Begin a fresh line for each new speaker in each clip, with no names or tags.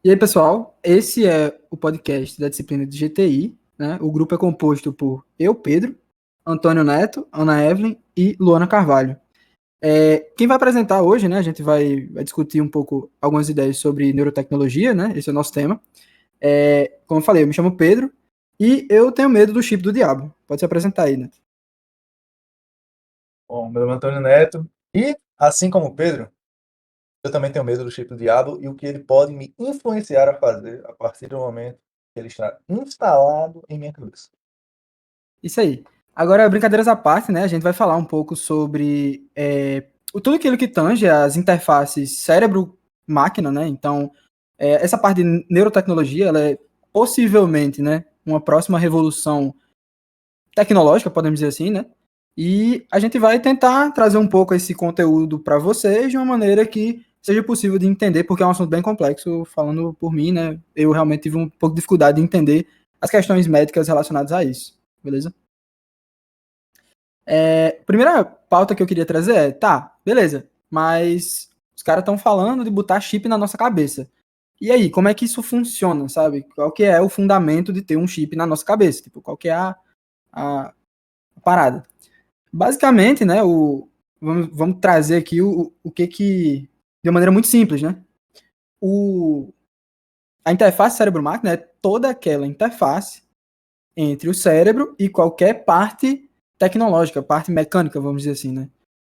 E aí, pessoal, esse é o podcast da disciplina de GTI, né? O grupo é composto por eu, Pedro, Antônio Neto, Ana Evelyn e Luana Carvalho. Quem vai apresentar hoje, né? A gente vai discutir um pouco algumas ideias sobre neurotecnologia, né? Esse é o nosso tema. Como eu falei, eu me chamo Pedro e eu tenho medo do chip do diabo. Pode se apresentar aí, Neto.
Bom, meu nome é Antônio Neto e, assim como o Pedro, eu também tenho medo do chip do diabo e o que ele pode me influenciar a fazer a partir do momento que ele está instalado em minha cabeça.
Isso aí. Agora, brincadeiras à parte, né? A gente vai falar um pouco sobre tudo aquilo que tange as interfaces cérebro-máquina, né? Então, essa parte de neurotecnologia, ela é possivelmente, né, uma próxima revolução tecnológica, podemos dizer assim, né? E a gente vai tentar trazer um pouco esse conteúdo para vocês de uma maneira que seja possível de entender, porque é um assunto bem complexo, falando por mim, né? Eu realmente tive um pouco de dificuldade de entender as questões médicas relacionadas a isso, beleza? Primeira pauta que eu queria trazer tá, beleza, mas os caras estão falando de botar chip na nossa cabeça. E aí, como é que isso funciona, sabe? Qual que é o fundamento de ter um chip na nossa cabeça? Tipo, qual que é a parada? Basicamente, né, vamos trazer aqui o que, de uma maneira muito simples, né? A interface cérebro-máquina é toda aquela interface entre o cérebro e qualquer parte tecnológica, parte mecânica, vamos dizer assim, né?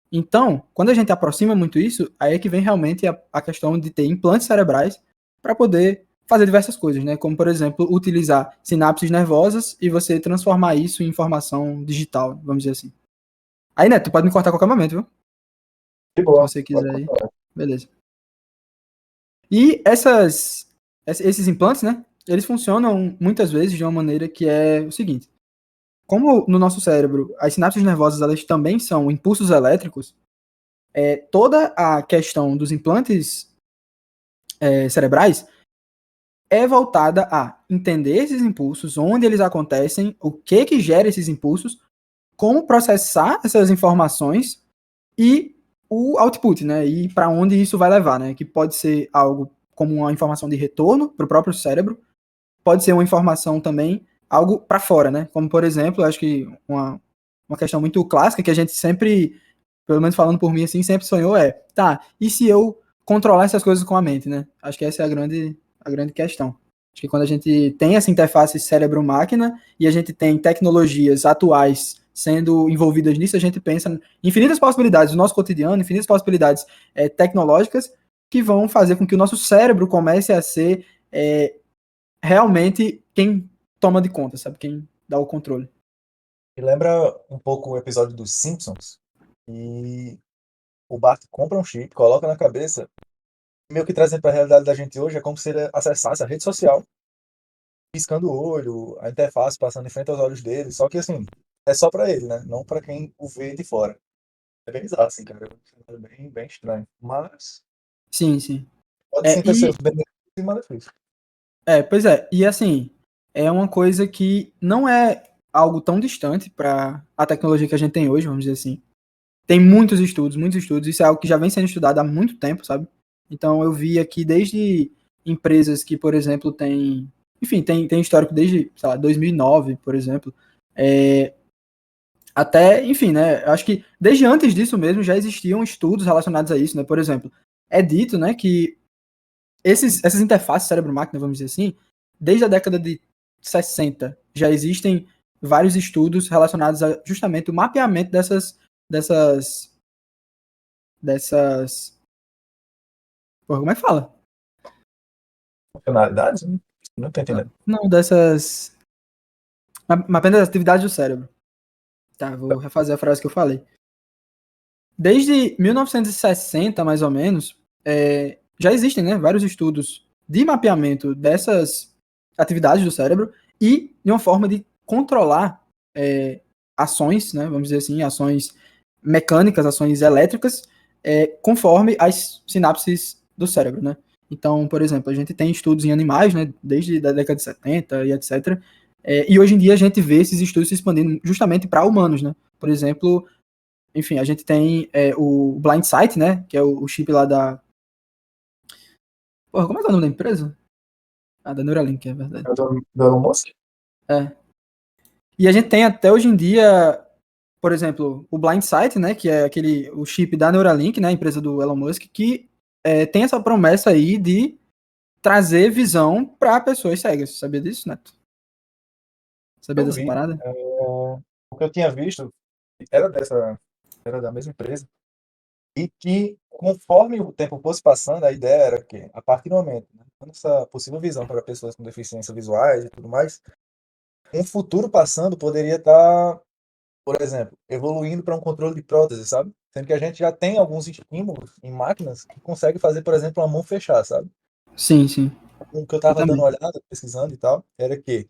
Então, quando a gente aproxima muito isso, aí é que vem realmente a questão de ter implantes cerebrais para poder fazer diversas coisas, né? Como, por exemplo, utilizar sinapses nervosas e você transformar isso em informação digital, vamos dizer assim. Aí, Neto, tu pode me cortar a qualquer momento, viu?
De
Se
boa,
você
pode
quiser aí.
continuar.
Beleza. E esses implantes, né? Eles funcionam muitas vezes de uma maneira que é o seguinte: como no nosso cérebro as sinapses nervosas elas também são impulsos elétricos, toda a questão dos implantes cerebrais é voltada a entender esses impulsos, onde eles acontecem, o que gera esses impulsos, como processar essas informações e o output, né? E para onde isso vai levar, né? Que pode ser algo como uma informação de retorno para o próprio cérebro, pode ser uma informação também, algo para fora, né? Como, por exemplo, acho que uma questão muito clássica que a gente sempre, pelo menos falando por mim assim, sempre sonhou tá, e se eu controlar essas coisas com a mente, né? Acho que essa é a grande questão. Acho que quando a gente tem essa interface cérebro-máquina e a gente tem tecnologias atuais sendo envolvidas nisso, a gente pensa em infinitas possibilidades do nosso cotidiano, infinitas possibilidades tecnológicas que vão fazer com que o nosso cérebro comece a ser realmente quem toma de conta, sabe? Quem dá o controle.
Me lembra um pouco o episódio dos Simpsons e o Bart compra um chip, coloca na cabeça, meio que trazendo para a realidade da gente hoje é como se ele acessasse a rede social, piscando o olho, a interface passando em frente aos olhos dele, só que assim, é só para ele, né? Não para quem o vê de fora. É bem bizarro, assim, cara. É bem, bem estranho. Mas
Sim, sim.
pode
É,
sim ter seus
e,
benefícios e malefícios.
pois é, e assim, é uma coisa que não é algo tão distante para a tecnologia que a gente tem hoje, vamos dizer assim. Tem muitos estudos, isso é algo que já vem sendo estudado há muito tempo, sabe? Então eu vi aqui desde empresas que, por exemplo, enfim, tem histórico desde, sei lá, 2009, por exemplo, até, enfim, né? Acho que desde antes disso mesmo já existiam estudos relacionados a isso, né? Por exemplo, é dito, né, que essas interfaces cérebro-máquina, vamos dizer assim, desde a década de 60 já existem vários estudos relacionados a justamente o mapeamento dessas, dessas, porra, como é que fala?
Funcionalidades? Não tô entendendo.
Não, dessas, mapeamento das atividades do cérebro. Tá, vou refazer a frase que eu falei. Desde 1960, mais ou menos, já existem, né, vários estudos de mapeamento dessas atividades do cérebro e de uma forma de controlar ações, né, vamos dizer assim, ações mecânicas, ações elétricas, conforme as sinapses do cérebro, né. Então, por exemplo, a gente tem estudos em animais, né, desde a década de 70 e etc. E hoje em dia a gente vê esses estudos se expandindo justamente para humanos, né. Por exemplo, enfim, a gente tem o Blind Sight, né? Que é o chip lá da. Porra, como é que é o nome da empresa? A da Neuralink, é verdade.
É do Elon Musk?
É. E a gente tem até hoje em dia, por exemplo, o Blindsight, né, que é o chip da Neuralink, né, a empresa do Elon Musk, que tem essa promessa aí de trazer visão para pessoas cegas. Sabia disso, Neto? Sabia
Eu
dessa
vi.
parada?
O que eu tinha visto era da mesma empresa. E que, conforme o tempo fosse passando, a ideia era que, a partir do momento, né, dando essa possível visão para pessoas com deficiência visuais e tudo mais, um futuro passando poderia estar, por exemplo, evoluindo para um controle de prótese, sabe? Sendo que a gente já tem alguns estímulos em máquinas que conseguem fazer, por exemplo, uma mão fechar, sabe?
Sim, sim.
O que eu
Eu
estava dando
também.
uma olhada, pesquisando e tal, era que,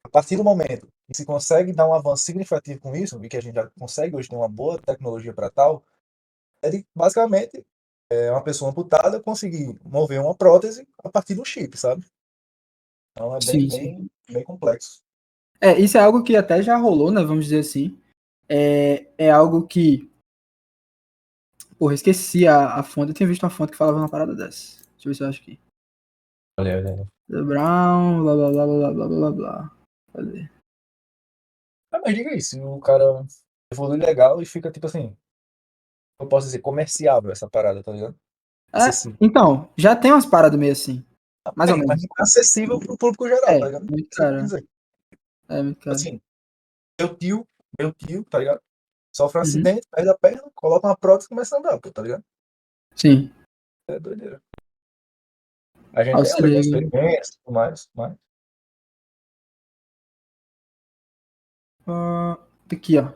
a partir do momento que se consegue dar um avanço significativo com isso, e que a gente já consegue hoje ter uma boa tecnologia para tal, é de, basicamente, uma pessoa amputada conseguir mover uma prótese a partir do chip, sabe? Então é
Sim, sim.
bem complexo.
Isso é algo que até já rolou, né? Vamos dizer assim. É algo que. Porra, esqueci a fonte. Eu tinha visto uma fonte que falava uma parada dessa. Deixa eu ver se eu acho aqui.
Olha, olha.
The Brown, blá blá blá blá blá blá blá blá. Cadê?
Ah, mas diga isso, o cara evolui legal e fica tipo assim, eu posso dizer, comerciável essa parada, tá ligado? Acessível.
Então, já tem umas paradas meio assim. Mais ou
Bem, mas
menos.
não é acessível pro público geral, tá ligado?
Muito
Isso que eu quis
caro.
dizer.
É muito caro.
Assim, meu tio, meu tio, tá ligado? Sofre um
Uhum.
acidente, perde a perna, coloca uma prótese e começa a andar, pô, tá ligado?
Sim.
É doideira. A gente tem
Auxilia.
algumas experiências e tudo mais, mas
Ah, aqui, ó.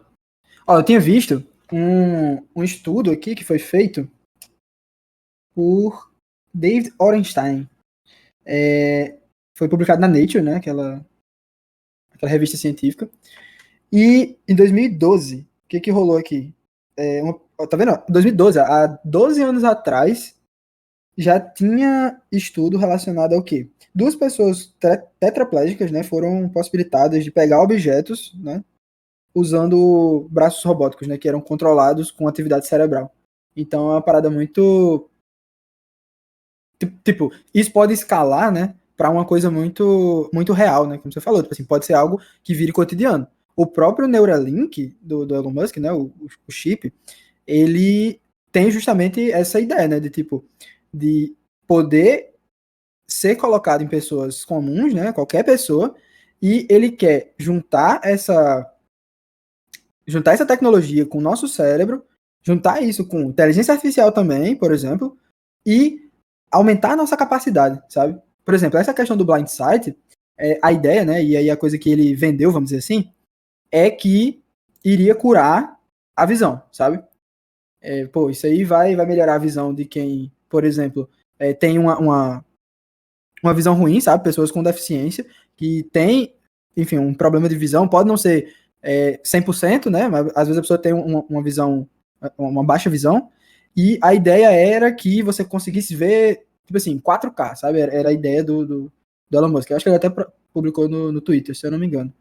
Ó, eu tinha visto um estudo aqui que foi feito por David Orenstein. Foi publicado na Nature, né? Aquela revista científica. E em 2012, o que rolou aqui? Ó, tá vendo? Em 2012, há 12 anos atrás, já tinha estudo relacionado ao quê? Duas pessoas tetraplégicas, né, foram possibilitadas de pegar objetos, né, usando braços robóticos, né, que eram controlados com atividade cerebral. Então é uma parada muito tipo, isso pode escalar, né, para uma coisa muito real, né, como você falou, tipo assim, pode ser algo que vire cotidiano. O próprio Neuralink do Elon Musk, né, o chip, ele tem justamente essa ideia, né, de tipo de poder ser colocado em pessoas comuns, né, qualquer pessoa, e ele quer juntar essa tecnologia com o nosso cérebro, juntar isso com inteligência artificial também, por exemplo, e aumentar a nossa capacidade, sabe? Por exemplo, essa questão do blind sight, a ideia, né, e aí a coisa que ele vendeu, vamos dizer assim, é que iria curar a visão, sabe? Pô, isso aí vai melhorar a visão de quem, por exemplo, tem uma visão ruim, sabe? Pessoas com deficiência que tem, enfim, um problema de visão, pode não ser 100%, né? Mas às vezes a pessoa tem uma visão, uma baixa visão, e a ideia era que você conseguisse ver, tipo assim, 4K, sabe? Era a ideia do Elon Musk. Eu acho que ele até publicou no Twitter, se eu não me engano.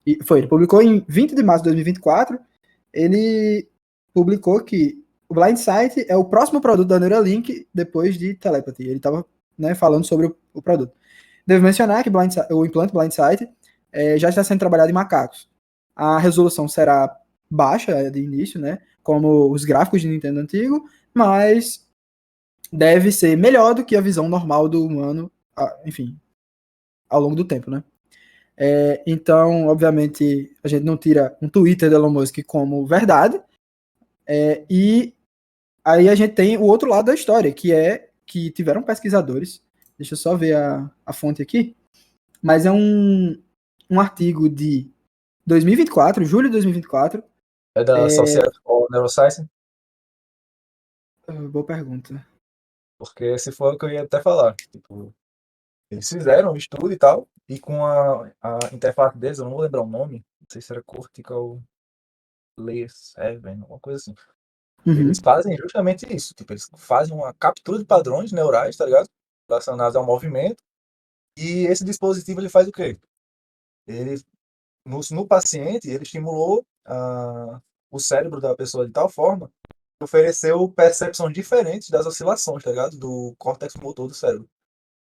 Ele publicou em 20 de março de 2024, ele publicou que o Blindsight é o próximo produto da Neuralink depois de Telepathy. Ele estava, né, falando sobre o produto. Devo mencionar que o implante Blindsight já está sendo trabalhado em macacos. A resolução será baixa de início, né, como os gráficos de Nintendo antigo, mas deve ser melhor do que a visão normal do humano, enfim, ao longo do tempo, né? Então, obviamente, a gente não tira um Twitter do Elon Musk como verdade, e aí a gente tem o outro lado da história, que é que tiveram pesquisadores, deixa eu só ver a fonte aqui, mas é um artigo de 2024, julho de 2024.
é da Society for Neuroscience,
Boa pergunta.
porque se for o que eu ia até falar. Tipo, eles fizeram um estudo e tal, e com a interface deles, eu não vou lembrar o nome, não sei se era Cortical Layer 7, alguma coisa assim.
Uhum.
Eles fazem justamente isso. Tipo, eles fazem uma captura de padrões neurais, tá ligado? Relacionados ao movimento. E esse dispositivo ele faz o quê? Ele, no paciente, ele estimulou o cérebro da pessoa de tal forma que ofereceu percepções diferentes das oscilações, tá ligado? Do córtex motor do cérebro.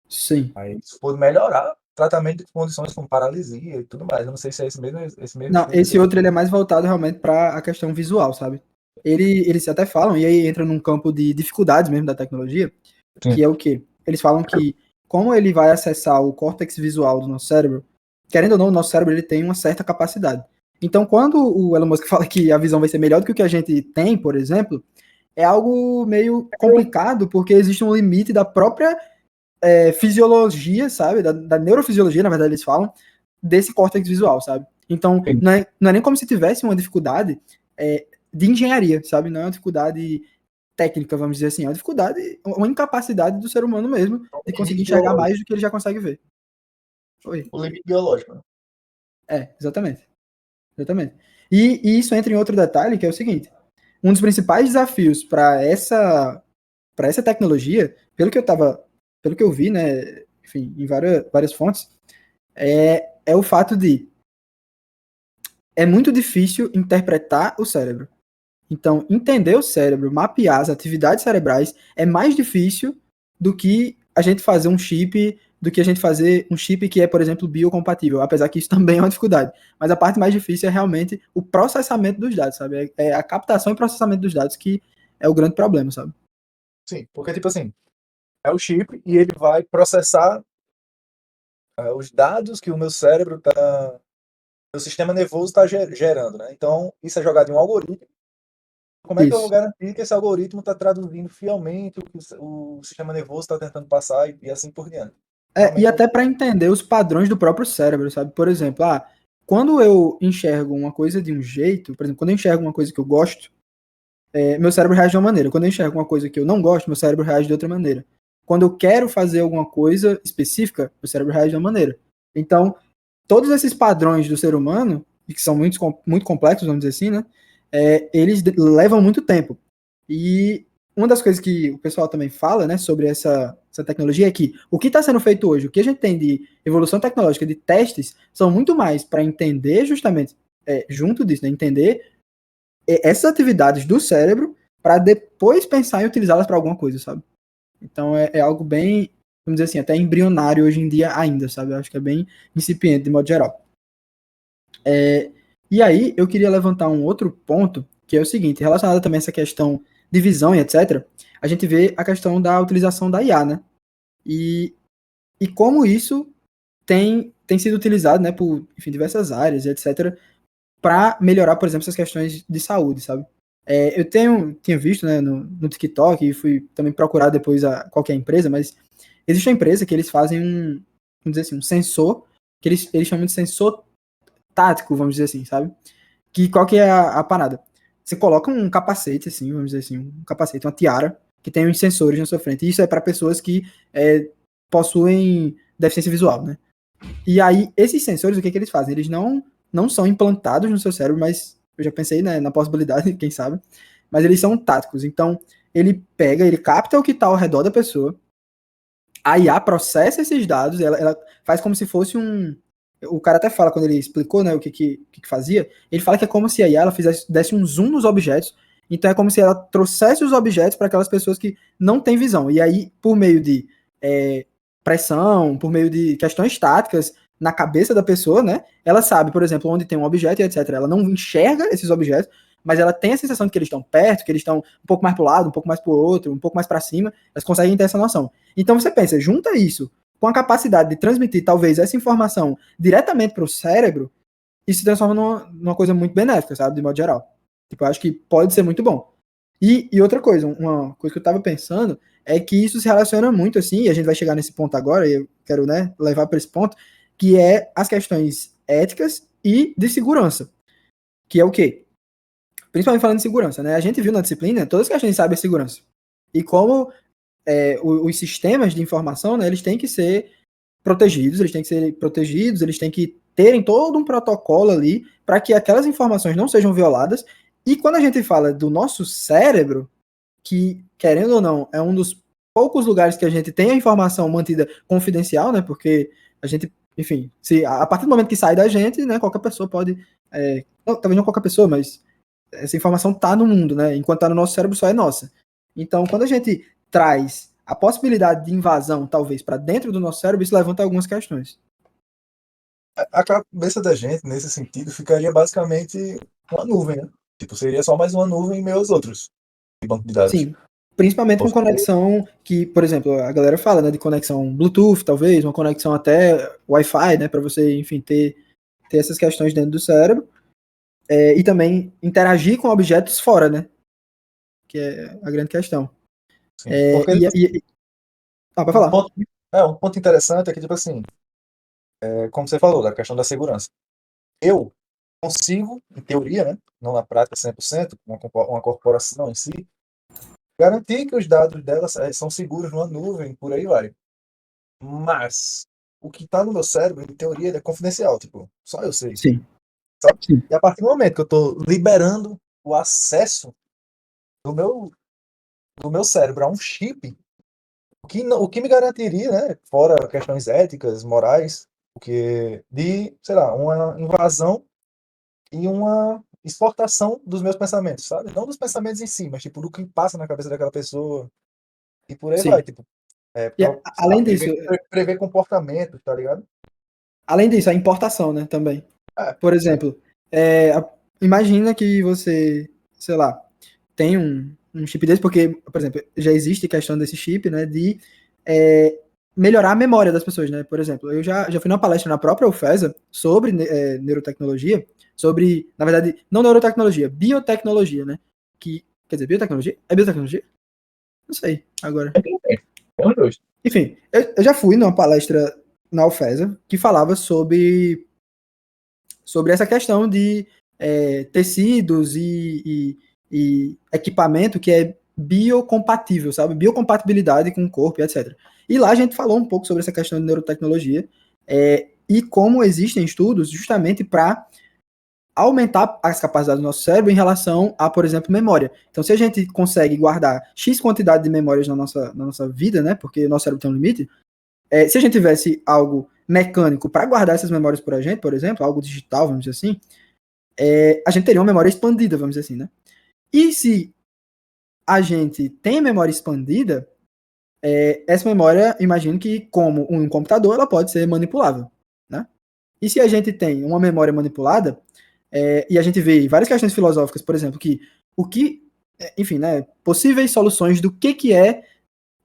Sim.
Aí isso pode melhorar o tratamento de condições como paralisia e tudo mais. Eu não sei se é esse mesmo
Não,
estudo que
esse
você...
outro ele é mais voltado realmente para a questão visual, sabe? Eles até falam, e aí entra num campo de dificuldades mesmo da tecnologia, que
Sim.
é o quê? Eles falam que como ele vai acessar o córtex visual do nosso cérebro, querendo ou não, o nosso cérebro ele tem uma certa capacidade. Então, quando o Elon Musk fala que a visão vai ser melhor do que o que a gente tem, por exemplo, é algo meio complicado, porque existe um limite da própria fisiologia, sabe? Da neurofisiologia, na verdade, eles falam, desse córtex visual, sabe? Então,
Sim.
não é nem como se tivesse uma dificuldade de engenharia, sabe? Não é uma dificuldade técnica, vamos dizer assim, é uma dificuldade, uma incapacidade do ser humano mesmo
O
de conseguir
limite
enxergar
biológico.
mais do que ele já consegue ver. Oi.
O limite biológico, né?
Exatamente. Exatamente. E isso entra em outro detalhe, que é o seguinte: um dos principais desafios para essa tecnologia, pelo que eu vi, né, enfim, em várias fontes, é o fato de é muito difícil interpretar o cérebro. Então, entender o cérebro, mapear as atividades cerebrais é mais difícil do que a gente fazer um chip, do que a gente fazer um chip que é, por exemplo, biocompatível, apesar que isso também é uma dificuldade. Mas a parte mais difícil é realmente o processamento dos dados, sabe? É a captação e processamento dos dados que é o grande problema, sabe?
Sim, porque, tipo assim, é o chip e ele vai processar os dados que o meu cérebro tá, meu sistema nervoso está gerando, né? Então, isso é jogado em um algoritmo. Como é que eu vou
Isso.
garantir que esse algoritmo está traduzindo fielmente o que o sistema nervoso está tentando passar e assim por diante?
E
Realmente é um...
até para entender os padrões do próprio cérebro, sabe? Por exemplo, quando eu enxergo uma coisa de um jeito, por exemplo, quando eu enxergo uma coisa que eu gosto, meu cérebro reage de uma maneira. Quando eu enxergo uma coisa que eu não gosto, meu cérebro reage de outra maneira. Quando eu quero fazer alguma coisa específica, meu cérebro reage de uma maneira. Então, todos esses padrões do ser humano, e que são muito complexos, vamos dizer assim, né? Eles levam muito tempo. E uma das coisas que o pessoal também fala, né, sobre essa tecnologia é que o que está sendo feito hoje, o que a gente tem de evolução tecnológica, de testes, são muito mais para entender justamente, junto disso, né, entender essas atividades do cérebro para depois pensar em utilizá-las para alguma coisa, sabe? Então é algo bem, vamos dizer assim, até embrionário hoje em dia ainda, sabe? Eu acho que é bem incipiente de modo geral. E aí eu queria levantar um outro ponto, que é o seguinte, relacionado também a essa questão de visão e etc., a gente vê a questão da utilização da IA, né? E como isso tem sido utilizado, né, por, enfim, diversas áreas e etc., para melhorar, por exemplo, essas questões de saúde, sabe? Eu tinha visto, né, no TikTok e fui também procurar depois qualquer empresa, mas existe uma empresa que eles fazem vamos dizer assim, um sensor, que eles chamam de sensor tático, vamos dizer assim, sabe? Que qual que é a parada? Você coloca um capacete, assim, vamos dizer assim, um capacete, uma tiara, que tem uns sensores na sua frente. E isso é para pessoas que possuem deficiência visual, né? E aí, esses sensores, o que eles fazem? Eles não são implantados no seu cérebro, mas eu já pensei, né, na possibilidade, quem sabe, mas eles são táticos. Então, ele capta o que está ao redor da pessoa, a IA processa esses dados, ela faz como se fosse um. O cara até fala, quando ele explicou, né, o que fazia, ele fala que é como se a IA ela desse um zoom nos objetos, então é como se ela trouxesse os objetos para aquelas pessoas que não têm visão. E aí, por meio de pressão, por meio de questões estáticas na cabeça da pessoa, né, ela sabe, por exemplo, onde tem um objeto e etc. Ela não enxerga esses objetos, mas ela tem a sensação de que eles estão perto, que eles estão um pouco mais para o lado, um pouco mais para o outro, um pouco mais para cima, elas conseguem ter essa noção. Então você pensa, junta isso com a capacidade de transmitir talvez essa informação diretamente para o cérebro, isso se transforma numa coisa muito benéfica, sabe, de modo geral. Tipo, eu acho que pode ser muito bom. E outra coisa, uma coisa que eu tava pensando é que isso se relaciona muito, assim, e a gente vai chegar nesse ponto agora, e eu quero, né, levar para esse ponto, que é as questões éticas e de segurança. Que é o quê? Principalmente falando de segurança, né? A gente viu na disciplina todas as questões de cibersegurança. E como os sistemas de informação, né, eles têm que ser protegidos, eles têm que terem todo um protocolo ali para que aquelas informações não sejam violadas. E quando a gente fala do nosso cérebro, que, querendo ou não, é um dos poucos lugares que a gente tem a informação mantida confidencial, né? Porque a gente, enfim, se a partir do momento que sai da gente, né, qualquer pessoa pode. Talvez não qualquer pessoa, mas essa informação está no mundo, né? Enquanto está no nosso cérebro, só é nossa. Então, quando a gente traz a possibilidade de invasão, talvez, para dentro do nosso cérebro, isso levanta algumas questões.
A cabeça da gente, nesse sentido, ficaria basicamente uma nuvem, né? Tipo, seria só mais uma nuvem em meio aos outros de banco de dados.
Sim, principalmente com
Porque,
conexão que, por exemplo, a galera fala, né, de conexão Bluetooth, talvez, uma conexão até Wi-Fi, né, para você, enfim, ter essas questões dentro do cérebro, e também interagir com objetos fora, né, que é a grande questão.
assim, porque
Pra
um
falar.
ponto, um ponto interessante é que, tipo assim, como você falou, da questão da segurança. Eu consigo, em teoria, né, não na prática 100%, uma corporação em si, garantir que os dados dela são seguros numa nuvem, por aí vai. Mas o que está no meu cérebro, em teoria, ele é confidencial, tipo, só eu sei,
Sim,
sabe?
sim,
E a partir do momento que eu estou liberando o acesso do meu cérebro a um chip, o que me garantiria, né, fora questões éticas, morais, sei lá, uma invasão e uma exportação dos meus pensamentos, sabe? Não dos pensamentos em si, mas tipo do que passa na cabeça daquela pessoa e por aí vai,
sim.
tipo,
E
sei lá,
além disso,
prever comportamento, tá ligado?
a importação, né, também.
É,
Por
sim,
exemplo, imagina que você, sei lá, tem um chip desse, porque, por exemplo, já existe questão desse chip, né, de é, melhorar a memória das pessoas, né? Por exemplo, eu já fui numa palestra na própria UFESA sobre neurotecnologia, sobre, na verdade, não neurotecnologia, biotecnologia, né? Quer dizer, biotecnologia? É biotecnologia? Não sei, agora.
é os dois.
Enfim, eu já fui numa palestra na UFESA que falava sobre essa questão de tecidos e equipamento que é biocompatível, sabe? Biocompatibilidade com o corpo, etc. E lá a gente falou um pouco sobre essa questão de neurotecnologia e como existem estudos justamente para aumentar as capacidades do nosso cérebro em relação a, por exemplo, memória. Então, se a gente consegue guardar X quantidade de memórias na nossa vida, né? Porque o nosso cérebro tem um limite, se a gente tivesse algo mecânico para guardar essas memórias por a gente, por exemplo, algo digital, vamos dizer assim, a gente teria uma memória expandida, vamos dizer assim, né? E se a gente tem memória expandida, essa memória, imagino que, como um computador, ela pode ser manipulável, né? E se a gente tem uma memória manipulada, e a gente vê várias questões filosóficas, por exemplo, que o que, enfim, né, possíveis soluções do que é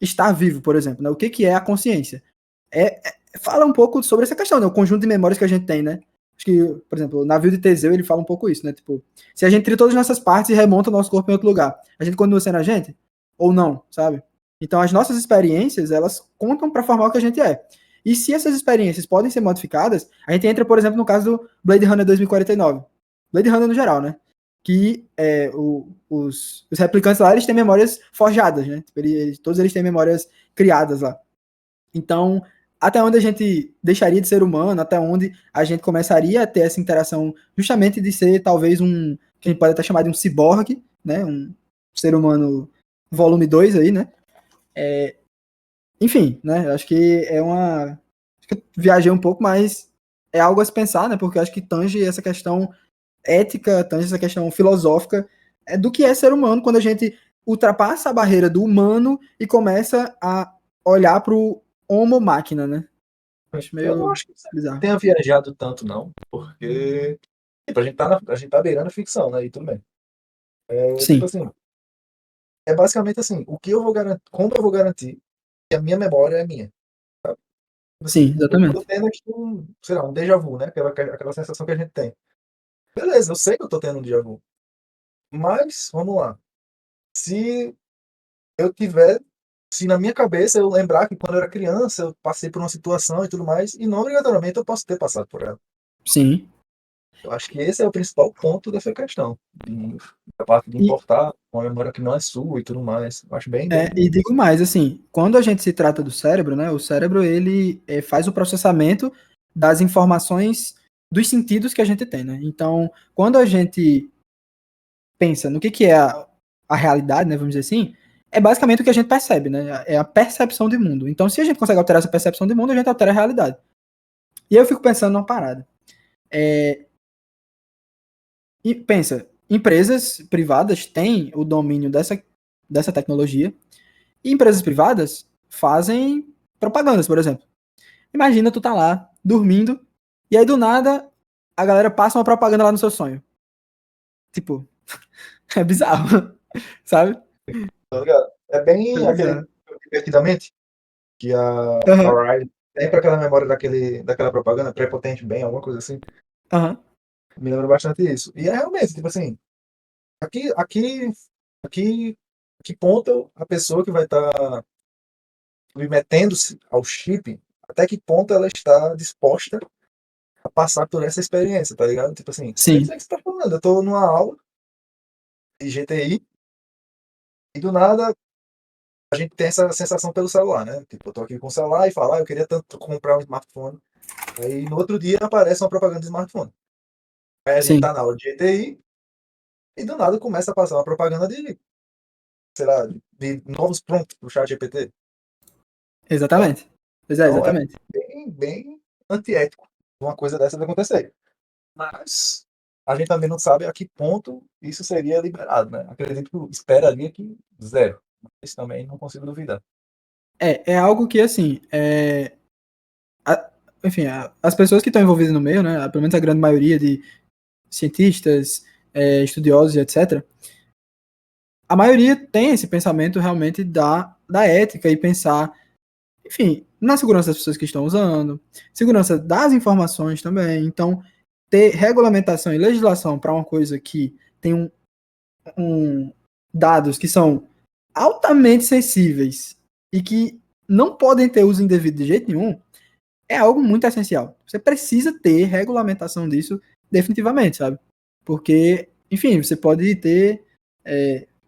estar vivo, por exemplo, né? O que é a consciência? Fala um pouco sobre essa questão, né? O conjunto de memórias que a gente tem, né? Acho que, por exemplo, o navio de Teseu, ele fala um pouco isso, né? Tipo, se a gente tira todas as nossas partes e remonta o nosso corpo em outro lugar, a gente continua sendo a gente? Ou não, sabe? Então, as nossas experiências, elas contam para formar o que a gente é. E se essas experiências podem ser modificadas, a gente entra, por exemplo, no caso do Blade Runner 2049. Blade Runner no geral, né? Que os replicantes lá, eles têm memórias forjadas, né? Tipo, todos eles têm memórias criadas lá. Então, até onde a gente deixaria de ser humano, até onde a gente começaria a ter essa interação justamente de ser talvez que a gente pode até chamar de um ciborgue, né? Um ser humano volume 2 aí, né? Enfim, né? Acho que acho que eu viajei um pouco, mas é algo a se pensar, né? Porque eu acho que tange essa questão ética, tange essa questão filosófica do que é ser humano quando a gente ultrapassa a barreira do humano e começa a olhar para o homo máquina, né? Acho
Eu não
meio
acho que você
bizarro.
tenha viajado tanto, não, porque tipo, a gente tá beirando ficção, né? E tudo bem. Tipo
Sim,
assim, é basicamente assim, o que eu vou garantir, como eu vou garantir que a minha memória é minha, sabe? Tipo
sim,
assim, eu tô
exatamente.
tendo aqui sei lá, um déjà vu, né? Aquela sensação que a gente tem. Beleza, eu sei que eu tô tendo um déjà vu. Mas, vamos lá. Se eu tiver, se na minha cabeça eu lembrar que quando eu era criança eu passei por uma situação e tudo mais, e não obrigatoriamente eu posso ter passado por ela.
Sim.
Eu acho que esse é o principal ponto dessa questão. Da parte de
E,
importar uma memória que não é sua e tudo mais. Eu acho bem.
e digo mais, assim, quando a gente se trata do cérebro, né? O cérebro, ele faz o processamento das informações dos sentidos que a gente tem, né? Então, quando a gente pensa no que é a realidade, né? Vamos dizer assim, é basicamente o que a gente percebe, né? É a percepção de mundo. Então, se a gente consegue alterar essa percepção de mundo, a gente altera a realidade. E aí eu fico pensando numa parada. E pensa, empresas privadas têm o domínio dessa tecnologia E empresas privadas fazem propagandas, por exemplo. Imagina tu tá lá, dormindo, e aí do nada a galera passa uma propaganda lá no seu sonho. Tipo, é bizarro, sabe?
Tá ligado? É
É
bem aquele
bizarro.
divertidamente que a
Aham,
Riley tem para aquela memória daquela propaganda, prepotente bem, alguma coisa assim.
aham.
Me lembra bastante isso. E é realmente, tipo assim, aqui, aqui, aqui, que ponto a pessoa que vai estar submetendo-se ao chip, até que ponto ela está disposta a passar por essa experiência, tá ligado? Tipo assim, é isso
Sim,
aí que você tá falando. Eu tô numa aula de GTI e do nada a gente tem essa sensação pelo celular, né? Tipo, eu tô aqui com o celular e falo, eu queria tanto comprar um smartphone. Aí no outro dia aparece uma propaganda de smartphone. Aí a gente
sim,
tá na aula de GTI e do nada começa a passar uma propaganda de, sei lá, de novos prompts pro chat GPT. Sabe?
exatamente. Pois é,
Então é
exatamente.
bem antiético uma coisa dessa acontecer. Mas a gente também não sabe a que ponto isso seria liberado, né? Acredito que esperaria que zero. Mas também não consigo duvidar.
É algo que, assim, enfim, as pessoas que estão envolvidas no meio, né, pelo menos a grande maioria de cientistas, estudiosos e etc., a maioria tem esse pensamento realmente da ética e pensar, enfim, na segurança das pessoas que estão usando, segurança das informações também. Então, ter regulamentação e legislação para uma coisa que tem um dados que são altamente sensíveis e que não podem ter uso indevido de jeito nenhum, é algo muito essencial. Você precisa ter regulamentação disso definitivamente, sabe? Porque, enfim, você pode ter,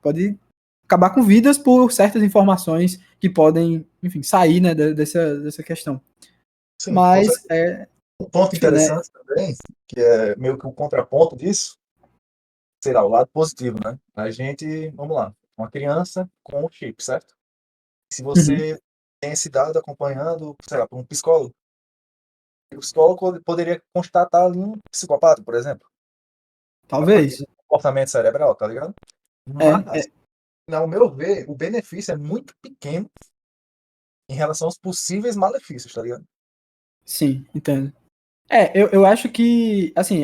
pode acabar com vidas por certas informações que podem, enfim, sair, né, dessa questão.
Sim, com
Mas,
certeza. Um ponto
enfim, né?
interessante também, que é meio que o contraponto disso, será o lado positivo, né? A gente, vamos lá, uma criança com um chip, certo? Se
Uhum,
você tem esse dado acompanhando, sei lá, por um psicólogo, o psicólogo poderia constatar ali um psicopata, por exemplo, a partir
talvez.
do comportamento cerebral, tá ligado?
É,
Mas,
é,
ao meu ver, o benefício é muito pequeno em relação aos possíveis malefícios, tá ligado?
sim, entendo. Eu acho que, assim,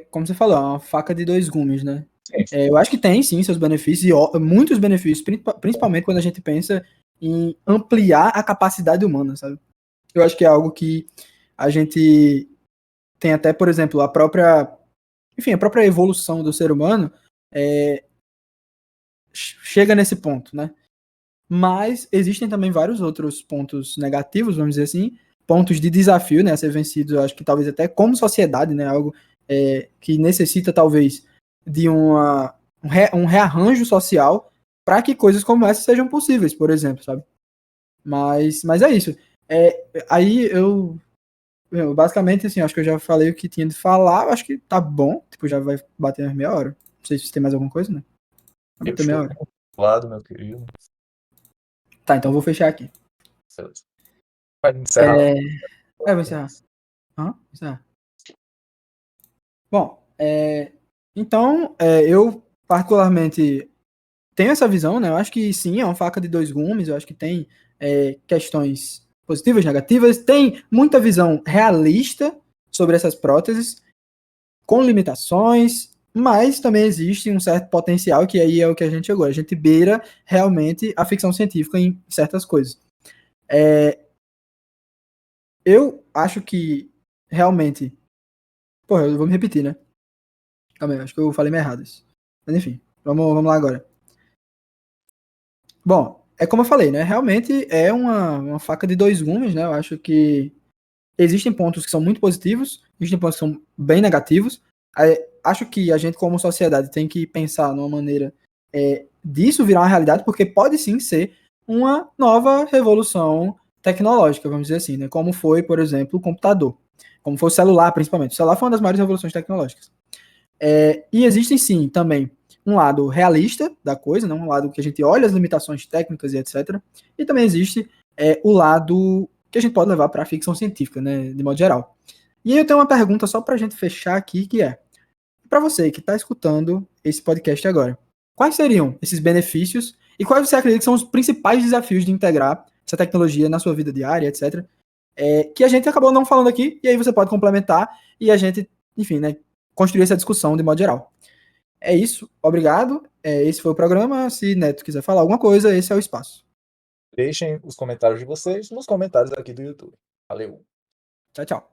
como você falou, é uma faca de dois gumes, né?
Sim.
Eu acho que tem, sim, seus benefícios, e muitos benefícios, principalmente quando a gente pensa em ampliar a capacidade humana, sabe? Eu acho que é algo que a gente tem até, por exemplo, enfim, a própria evolução do ser humano é, chega nesse ponto, né? Mas existem também vários outros pontos negativos, vamos dizer assim, pontos de desafio, né, a ser vencidos, eu acho que talvez até como sociedade, né, algo que necessita talvez de um rearranjo social para que coisas como essa sejam possíveis, por exemplo, sabe? Mas é isso. Aí eu basicamente, assim, acho que eu já falei o que tinha de falar, eu acho que tá bom, tipo, já vai bater umas meia hora. Não sei se você tem mais alguma coisa, né? Vai
Eu
bater meia
estou
hora.
lado, meu querido.
Tá, então eu vou fechar aqui.
Beleza. Vai encerrar.
É, vou encerrar. Aham, vou encerrar. Bom, então, eu particularmente tenho essa visão, né? Eu acho que sim, é uma faca de dois gumes, eu acho que tem questões positivas, negativas, tem muita visão realista sobre essas próteses, com limitações, mas também existe um certo potencial, que aí é o que a gente chegou. A gente beira realmente a ficção científica em certas coisas. Eu acho que realmente. Porra, eu vou me repetir, né? Calma aí, acho que eu falei meio errado isso. Mas enfim, vamos lá agora. Bom, é como eu falei, né? Realmente é uma faca de dois gumes, né? Eu acho que existem pontos que são muito positivos, existem pontos que são bem negativos. Acho que a gente, como sociedade, tem que pensar numa maneira disso virar uma realidade, porque pode sim ser uma nova revolução tecnológica, vamos dizer assim, né? Como foi, por exemplo, o computador, como foi o celular, principalmente. O celular foi uma das maiores revoluções tecnológicas. E existem sim também um lado realista da coisa, né? Um lado que a gente olha as limitações técnicas e etc. E também existe o lado que a gente pode levar para a ficção científica, né? De modo geral. E aí eu tenho uma pergunta só para a gente fechar aqui, que é, para você que está escutando esse podcast agora, quais seriam esses benefícios E quais você acredita que são os principais desafios de integrar essa tecnologia na sua vida diária, etc. Que a gente acabou não falando aqui, e aí você pode complementar e a gente, enfim, né, construir essa discussão de modo geral. É isso, obrigado. Esse foi o programa. Se Neto quiser falar alguma coisa, esse é o espaço.
Deixem os comentários de vocês nos comentários aqui do YouTube. Valeu!
Tchau, tchau.